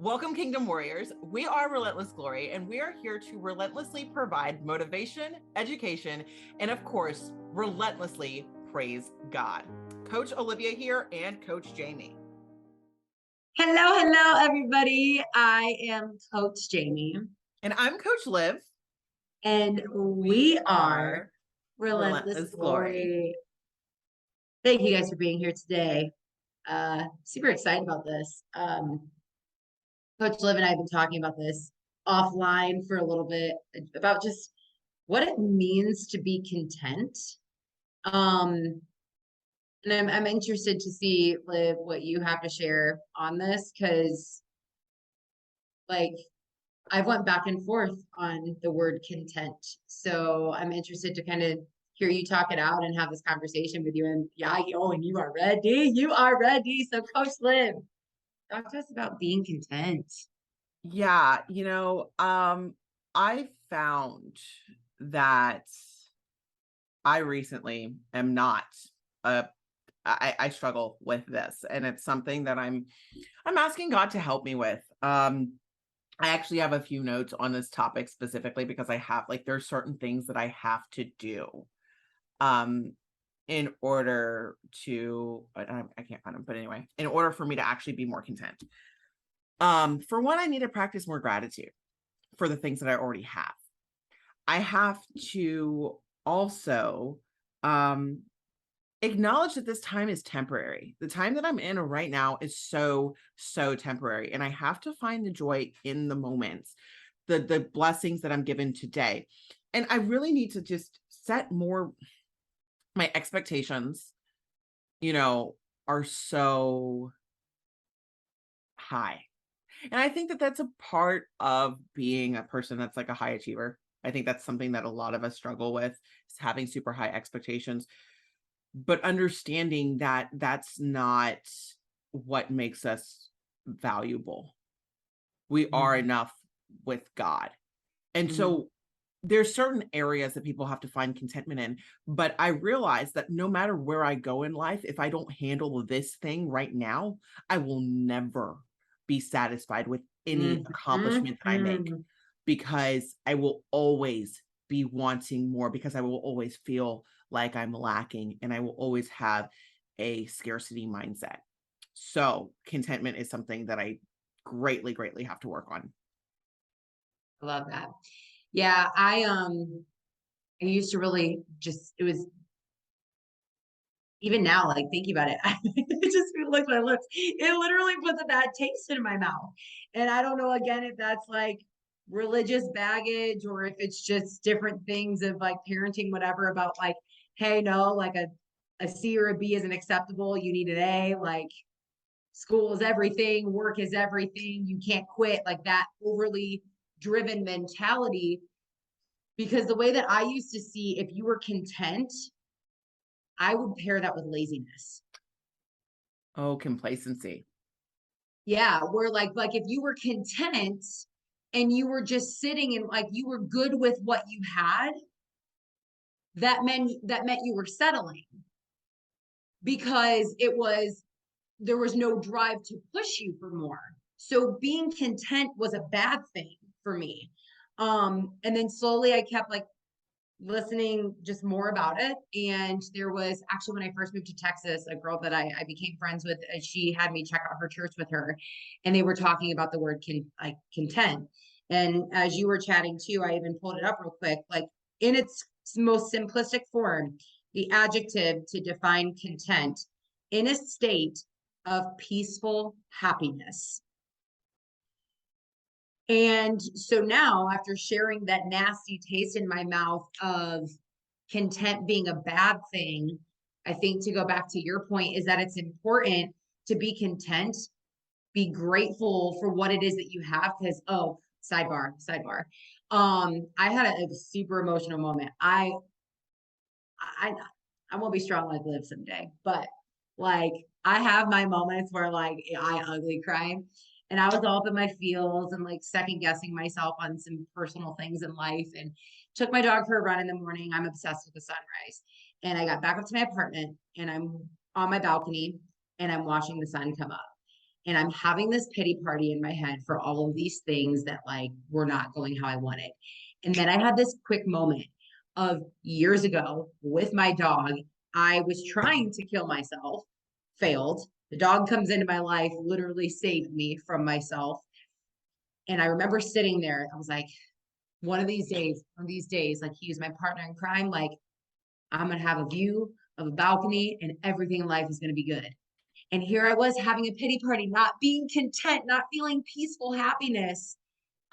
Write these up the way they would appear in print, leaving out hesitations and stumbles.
Welcome, Kingdom Warriors. We are Relentless Glory, and we are here to relentlessly provide motivation, education, and of course, relentlessly praise God. Coach Olivia here and Coach Jamie. Hello, everybody. I am Coach Jamie. And I'm Coach Liv. And we are Relentless Glory. Thank you guys for being here today. Super excited about this. Coach Liv and I have been talking about this offline for a little bit about just what it means to be content. And I'm interested to see, Liv, what you have to share on this, because I've went back and forth on the word content. So I'm interested to kind of hear you talk it out and have this conversation with you. And and you are ready. You are ready. So Coach Liv, talk to us about being content. Yeah, I found that I recently am not I struggle with this, and it's something that I'm asking God to help me with. I actually have a few notes on this topic specifically because I have there's certain things that I have to do in order to I can't find them, but anyway, in order for me to actually be more content. For one, I need to practice more gratitude for the things that I already have. I have to also acknowledge that this time is temporary. The time that I'm in right now is so temporary, and I have to find the joy in the moments, the blessings that I'm given today. And I really need to just set more, my expectations, are so high. And I think that that's a part of being a person that's like a high achiever. I think that's something that a lot of us struggle with, is having super high expectations, but understanding that that's not what makes us valuable. We are enough with God. And so there's certain areas that people have to find contentment in, but I realize that no matter where I go in life, if I don't handle this thing right now, I will never be satisfied with any accomplishment that I make, because I will always be wanting more, because I will always feel like I'm lacking, and I will always have a scarcity mindset. So contentment is something that I greatly have to work on. I love that. Yeah, I used to really it was, even now, like thinking about it, it just looks my lips. It literally puts a bad taste in my mouth. And I don't know, again, if that's like religious baggage or if it's just different things of like parenting, whatever, about like, hey, no, like a C or a B isn't acceptable. You need an A. Like, school is everything, work is everything. You can't quit, like that overly driven mentality. Because the way that I used to see, if you were content, I would pair that with laziness. Oh, complacency. Yeah, where like if you were content and you were just sitting and like you were good with what you had, that meant you were settling, because there was no drive to push you for more. So being content was a bad thing for me. And then slowly I kept like listening just more about it. And there was actually, when I first moved to Texas, a girl that I became friends with, she had me check out her church with her, and they were talking about the word content. And as you were chatting too, I even pulled it up real quick, like in its most simplistic form, the adjective to define content: in a state of peaceful happiness. And so now, after sharing that nasty taste in my mouth of content being a bad thing, I think, to go back to your point, is that it's important to be content, be grateful for what it is that you have. Because, sidebar. I had a super emotional moment. I won't be strong like Liv someday, but like I have my moments where like I ugly cry. And I was all up in my feels and like second guessing myself on some personal things in life, and took my dog for a run in the morning. I'm obsessed with the sunrise. And I got back up to my apartment and I'm on my balcony and I'm watching the sun come up. and I'm having this pity party in my head for all of these things that like were not going how I wanted. And then I had this quick moment of years ago with my dog. I was trying to kill myself, failed. The dog comes into my life, literally saved me from myself. And I remember sitting there, I was like, one of these days, like he was my partner in crime, like I'm gonna have a view of a balcony and everything in life is gonna be good. And here I was having a pity party, not being content, not feeling peaceful happiness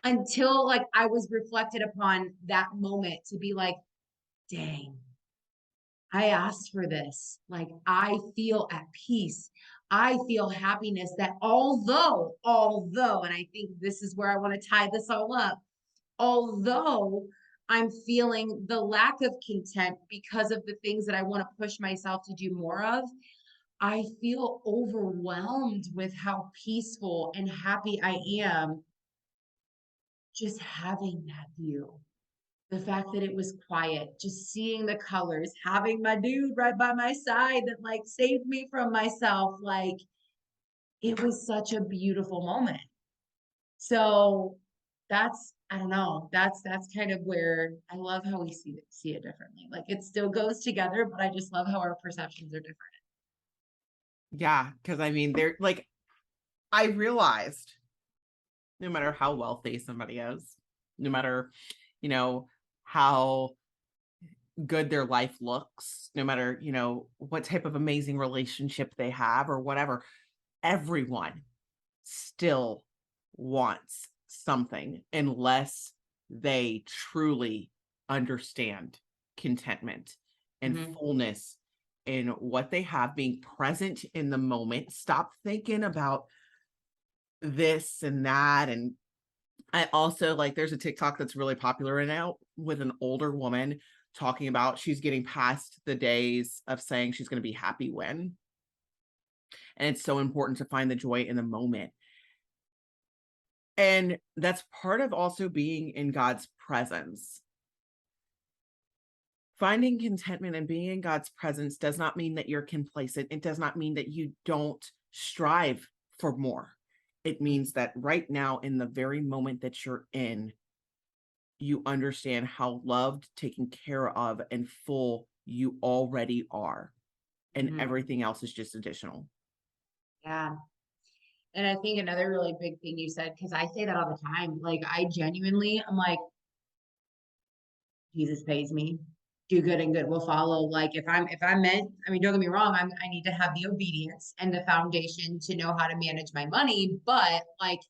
until like I was reflected upon that moment to be like, dang, I asked for this. Like I feel at peace. I feel happiness that although, and I think this is where I want to tie this all up, although I'm feeling the lack of content because of the things that I want to push myself to do more of, I feel overwhelmed with how peaceful and happy I am just having that view. The fact that it was quiet, just seeing the colors, having my dude right by my side that like saved me from myself. Like it was such a beautiful moment. So that's, I don't know, that's kind of where I love how we see it differently. Like it still goes together, but I just love how our perceptions are different. Yeah, because I mean, they're like, I realized no matter how wealthy somebody is, no matter, you know, how good their life looks, no matter, what type of amazing relationship they have or whatever, everyone still wants something unless they truly understand contentment and Mhm. fullness in what they have, being present in the moment. Stop thinking about this and that. And I also like there's a TikTok that's really popular right now with an older woman talking about she's getting past the days of saying she's going to be happy when. And it's so important to find the joy in the moment. And that's part of also being in God's presence. Finding contentment and being in God's presence does not mean that you're complacent. It does not mean that you don't strive for more. It means that right now, in the very moment that you're in, you understand how loved, taken care of, and full you already are. And Mhm. everything else is just additional. Yeah. And I think another really big thing you said, because I say that all the time, like I genuinely, I'm like, Jesus pays me. Do good and good will follow. Like if I'm meant, I mean, don't get me wrong, I need to have the obedience and the foundation to know how to manage my money, but like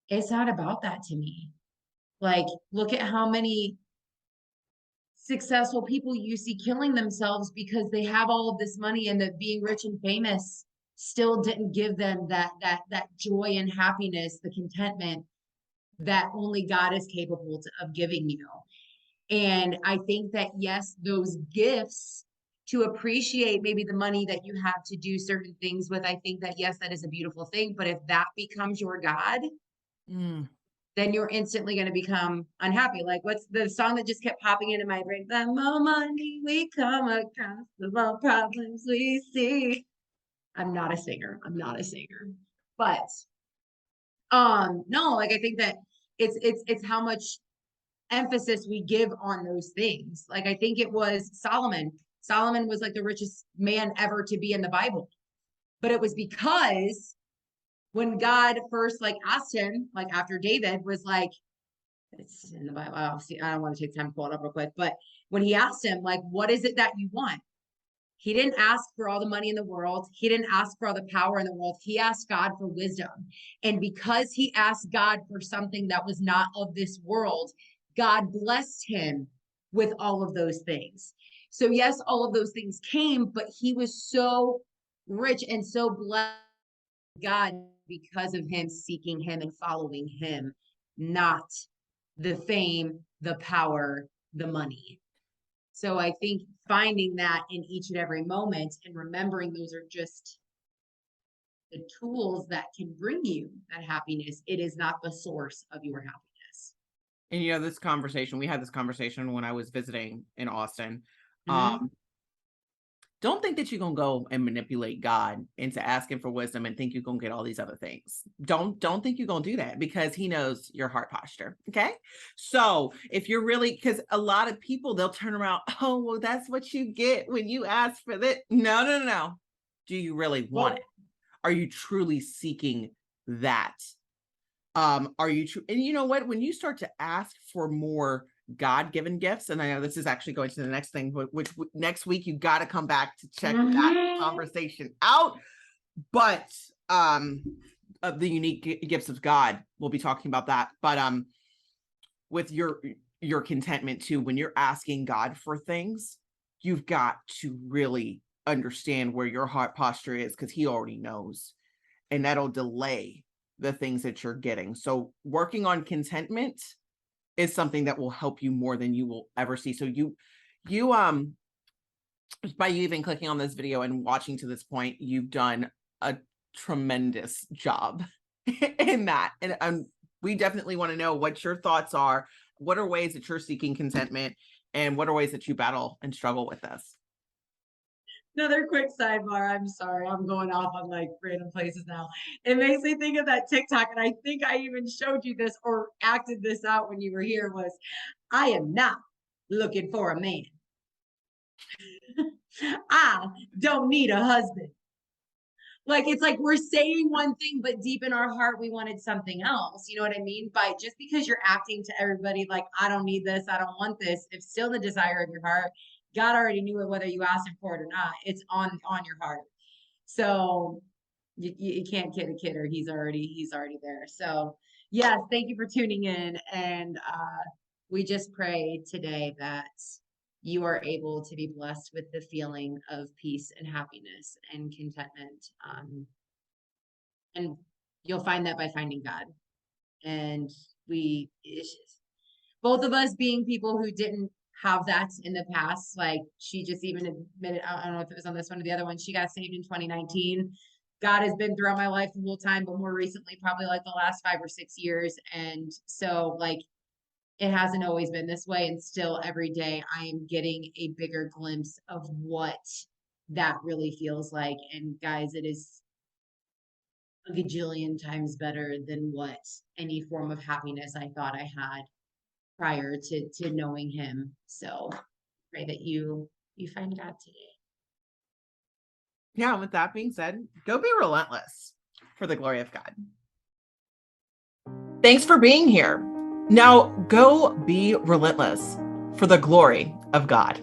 it's not about that to me. Like, look at how many successful people you see killing themselves because they have all of this money and that being rich and famous still didn't give them that joy and happiness, the contentment that only God is capable of giving you. And I think that, yes, those gifts to appreciate maybe the money that you have to do certain things with, I think that, yes, that is a beautiful thing. But if that becomes your God, Mm. then you're instantly going to become unhappy. Like, what's the song that just kept popping into my brain? The more money we come across, the more problems we see. I'm not a singer. I'm not a singer. But no, like I think that it's how much emphasis we give on those things. Like I think it was Solomon. Solomon was like the richest man ever to be in the Bible. But it was because when God first like asked him, like after David was like, it's in the Bible. I don't want to take time to pull it up real quick, but when he asked him, like, what is it that you want? He didn't ask for all the money in the world. He didn't ask for all the power in the world. He asked God for wisdom. And because he asked God for something that was not of this world, God blessed him with all of those things. So, yes, all of those things came, but he was so rich and so blessed God because of him seeking him and following him, not the fame, the power, the money. So I think finding that in each and every moment and remembering those are just the tools that can bring you that happiness. It is not the source of your happiness. And this conversation, we had this conversation when I was visiting in Austin. Mm-hmm. Um, don't think that you're gonna go and manipulate God into asking for wisdom and think you're gonna get all these other things. Don't think you're gonna do that, because he knows your heart posture. Okay. So if you're really, because a lot of people, they'll turn around, oh, well, that's what you get when you ask for that. No, no, no, no. Do you really want it? Well, Are you truly seeking that? Are you true? And you know what? When you start to ask for more God-given gifts, and I know this is actually going to the next thing, which next week you got to come back to check that mhm. conversation out. But of the unique gifts of God, we'll be talking about that. But with your contentment too, when you're asking God for things, you've got to really understand where your heart posture is, because he already knows, and that'll delay the things that you're getting. So working on contentment is something that will help you more than you will ever see. So you by you even clicking on this video and watching to this point, you've done a tremendous job in that. And we definitely want to know what your thoughts are. What are ways that you're seeking contentment, and what are ways that you battle and struggle with this? Another quick sidebar. I'm sorry, I'm going off on like random places now. It makes me think of that TikTok, and I think I even showed you this or acted this out when you were here. Was I am not looking for a man. I don't need a husband. Like it's like we're saying one thing, but deep in our heart, we wanted something else. You know what I mean? By just because you're acting to everybody like, I don't need this, I don't want this, if still the desire of your heart, God already knew it whether you asked him for it or not. It's on your heart. So you can't kid a kidder. He's already there. So yes, thank you for tuning in. And we just pray today that you are able to be blessed with the feeling of peace and happiness and contentment. And you'll find that by finding God. And it's just, both of us being people who didn't have that in the past, like she just even admitted, I don't know if it was on this one or the other one, she got saved in 2019. God has been throughout my life the whole time, but more recently, probably like the last 5 or 6 years. And so, like, it hasn't always been this way. And still every day I am getting a bigger glimpse of what that really feels like. And guys, it is a gajillion times better than what any form of happiness I thought I had prior to knowing him. So pray that you find God today. Yeah, with that being said, go be relentless for the glory of God. Thanks for being here. Now go be relentless for the glory of God.